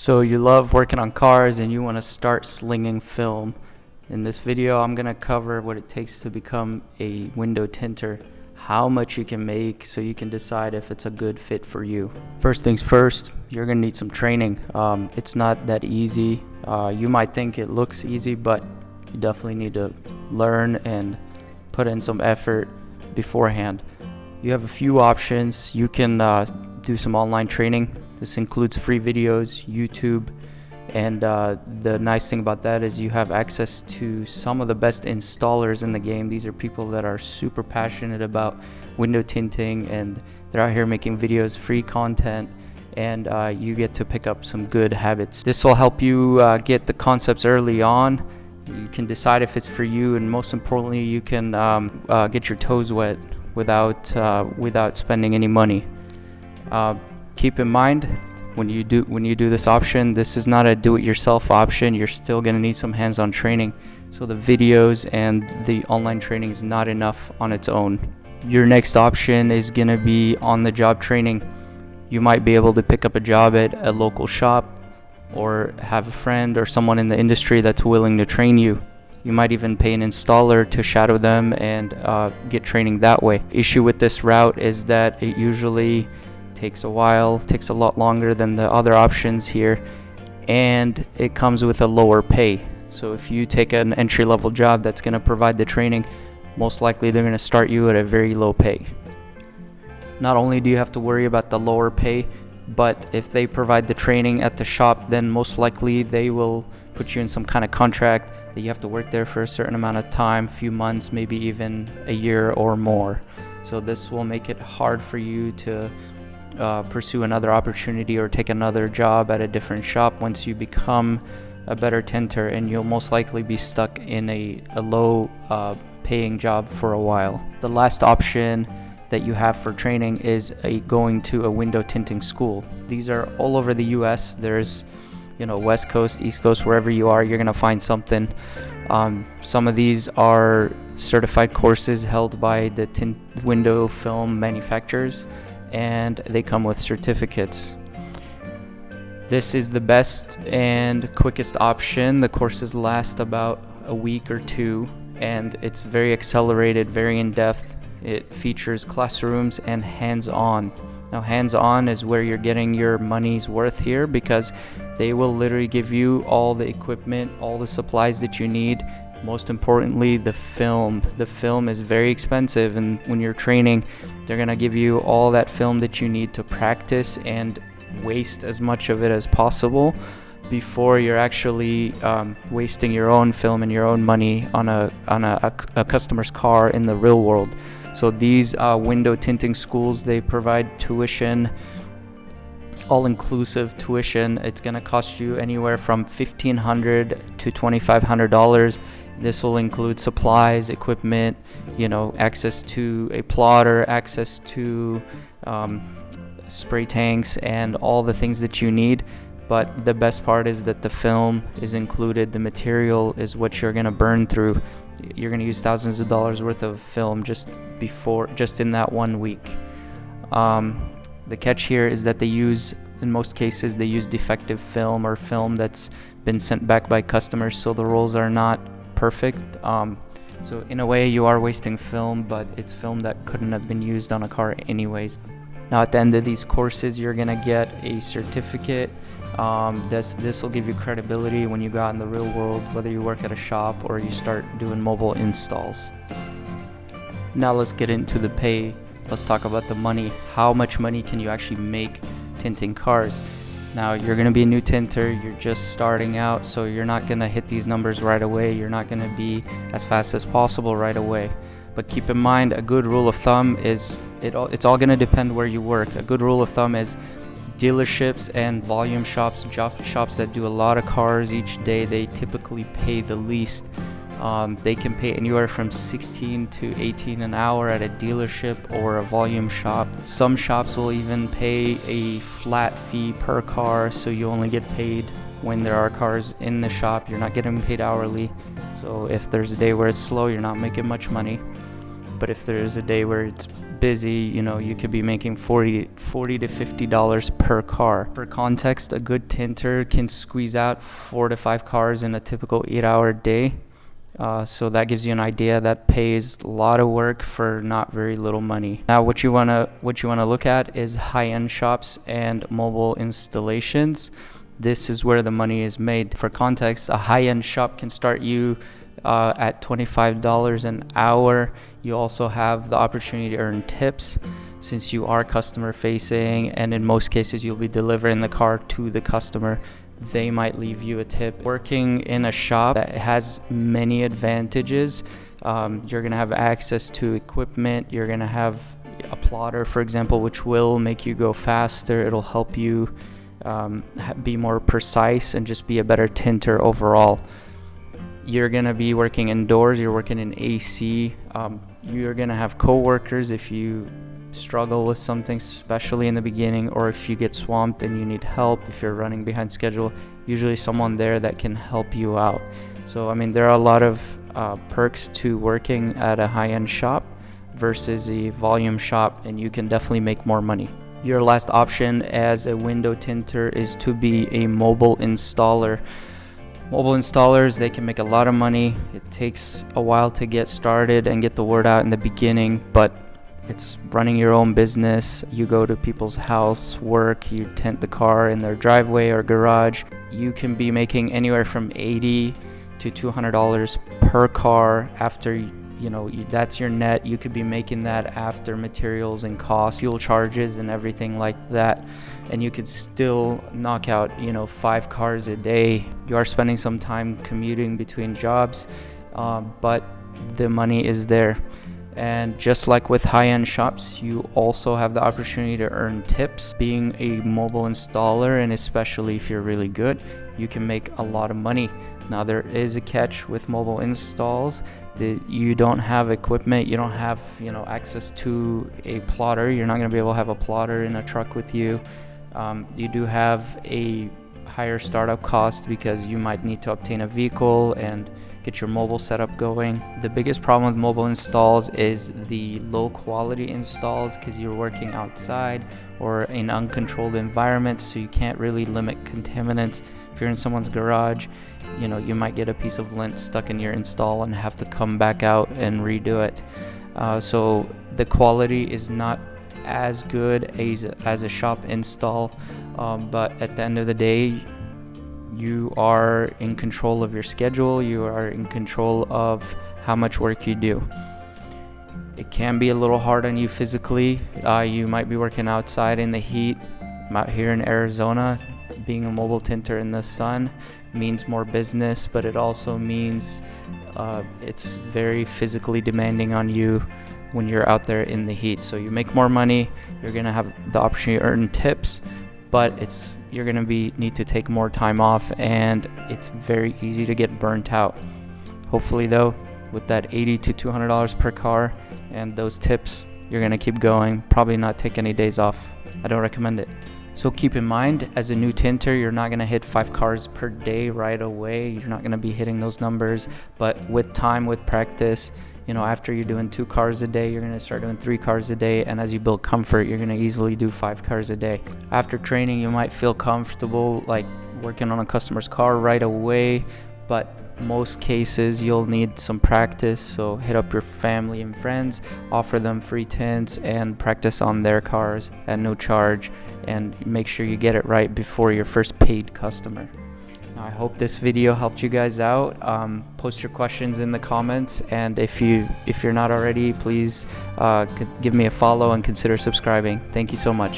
So you love working on cars and you want to start slinging film. In this video, I'm going to cover what it takes to become a window tinter, how much you can make so you can decide if it's a good fit for you. First things first, you're going to need some training. It's not that easy. You might think it looks easy, but you definitely need to learn and put in some effort beforehand. You have a few options. You can do some online training. This includes free videos, YouTube, and the nice thing about that is you have access to some of the best installers in the game. These are people that are super passionate about window tinting, and they're out here making videos, free content, and you get to pick up some good habits. This will help you get the concepts early on. You can decide if it's for you, and most importantly, you can get your toes wet without spending any money. Keep in mind, when you do this option, this is not a do-it-yourself option. You're still going to need some hands-on training. So the videos and the online training is not enough on its own. Your next option is going to be on-the-job training. You might be able to pick up a job at a local shop or have a friend or someone in the industry that's willing to train you. You might even pay an installer to shadow them and get training that way. Issue with this route is that it usually takes a while, takes a lot longer than the other options here, and it comes with a lower pay. So if you take an entry-level job that's going to provide the training, most likely they're going to start you at a very low pay. Not only do you have to worry about the lower pay, but if they provide the training at the shop, then most likely they will put you in some kind of contract that you have to work there for a certain amount of time, few months, maybe even a year or more. So this will make it hard for you to pursue another opportunity or take another job at a different shop once you become a better tinter, and you'll most likely be stuck in a low paying job for a while. The last option that you have for training is going to a window tinting school. These are all over the US. There's West Coast, East Coast, wherever you are, you're gonna find something. Some of these are certified courses held by the window film manufacturers, and they come with certificates. This is the best and quickest option. The courses last about a week or two, and it's very accelerated, very in-depth. It features classrooms and hands-on. Now, hands-on is where you're getting your money's worth here, because they will literally give you all the equipment, all the supplies that you need. Most importantly, the film. The film is very expensive, and when you're training, they're gonna give you all that film that you need to practice and waste as much of it as possible before you're actually wasting your own film and your own money on a customer's car in the real world. So these window tinting schools, they provide tuition, all-inclusive tuition. It's gonna cost you anywhere from $1,500 to $2,500. This will include supplies, equipment, access to a plotter, access to spray tanks, and all the things that you need. But the best part is that the film is included. The material is what you're gonna burn through. You're gonna use thousands of dollars worth of film just in that 1 week. The catch here is that in most cases, they use defective film or film that's been sent back by customers, so the rolls are not perfect. So in a way, you are wasting film, but it's film that couldn't have been used on a car anyways. Now, at the end of these courses, you're gonna get a certificate. This will give you credibility when you go out in the real world, whether you work at a shop or you start doing mobile installs. Now let's get into the pay. Let's talk about the money. How much money can you actually make tinting cars? Now, you're going to be a new tinter, you're just starting out, so you're not going to hit these numbers right away. You're not going to be as fast as possible right away. But keep in mind, a good rule of thumb is, it's all going to depend where you work. A good rule of thumb is dealerships and volume shops, shops that do a lot of cars each day, they typically pay the least. They can pay anywhere from 16 to 18 an hour at a dealership or a volume shop. Some shops will even pay a flat fee per car, so you only get paid when there are cars in the shop. You're not getting paid hourly. So if there's a day where it's slow, you're not making much money. But if there's a day where it's busy, you could be making $40 to $50 per car. For context, a good tinter can squeeze out 4 to 5 cars in a typical 8-hour day. So that gives you an idea. That pays a lot of work for not very little money. Now what you wanna look at is high-end shops and mobile installations. This is where the money is made. For context, a high-end shop can start you at $25 an hour. You also have the opportunity to earn tips since you are customer facing, and in most cases you'll be delivering the car to the customer. They might leave you a tip. Working in a shop that has many advantages. You're gonna have access to equipment. You're gonna have a plotter, for example, which will make you go faster. It'll help you be more precise and just be a better tinter overall. You're gonna be working indoors. You're working in AC. You're gonna have co-workers if you struggle with something, especially in the beginning, or if you get swamped and you need help, if you're running behind schedule, usually someone there that can help you out. So I mean, there are a lot of perks to working at a high-end shop versus a volume shop, and you can definitely make more money. Your last option as a window tinter is to be a mobile installer. Mobile installers, they can make a lot of money. It takes a while to get started and get the word out in the beginning, but it's running your own business. You go to people's house, work, you tint the car in their driveway or garage. You can be making anywhere from $80 to $200 per car after that's your net. You could be making that after materials and costs, fuel charges and everything like that, and you could still knock out 5 cars a day. You are spending some time commuting between jobs, but the money is there. And just like with high-end shops, you also have the opportunity to earn tips. Being a mobile installer, and especially if you're really good, you can make a lot of money. Now there is a catch with mobile installs. That you don't have equipment, you don't have access to a plotter. You're not going to be able to have a plotter in a truck with you. You do have a higher startup cost because you might need to obtain a vehicle and get your mobile setup going. The biggest problem with mobile installs is the low quality installs because you're working outside or in uncontrolled environments, so you can't really limit contaminants. If you're in someone's garage, you might get a piece of lint stuck in your install and have to come back out and redo it. So the quality is not as good as a shop install, but at the end of the day, you are in control of your schedule. You are in control of how much work you do. It can be a little hard on you physically. You might be working outside in the heat. Out here in Arizona, being a mobile tinter in the sun means more business, but it also means it's very physically demanding on you when you're out there in the heat. So you make more money, you're gonna have the opportunity to earn tips, but you're gonna need to take more time off, and it's very easy to get burnt out. Hopefully though, with that $80 to $200 per car and those tips, you're gonna keep going, probably not take any days off. I don't recommend it. So keep in mind, as a new tinter, you're not gonna hit 5 cars per day right away. You're not gonna be hitting those numbers, but with time, with practice, after you're doing 2 cars a day, you're gonna start doing 3 cars a day, and as you build comfort, you're gonna easily do 5 cars a day. After training, you might feel comfortable like working on a customer's car right away, but most cases you'll need some practice. So hit up your family and friends, offer them free tints, and practice on their cars at no charge, and make sure you get it right before your first paid customer. Now, I hope this video helped you guys out. Post your questions in the comments, and if you're not already, please give me a follow and consider subscribing. Thank you so much.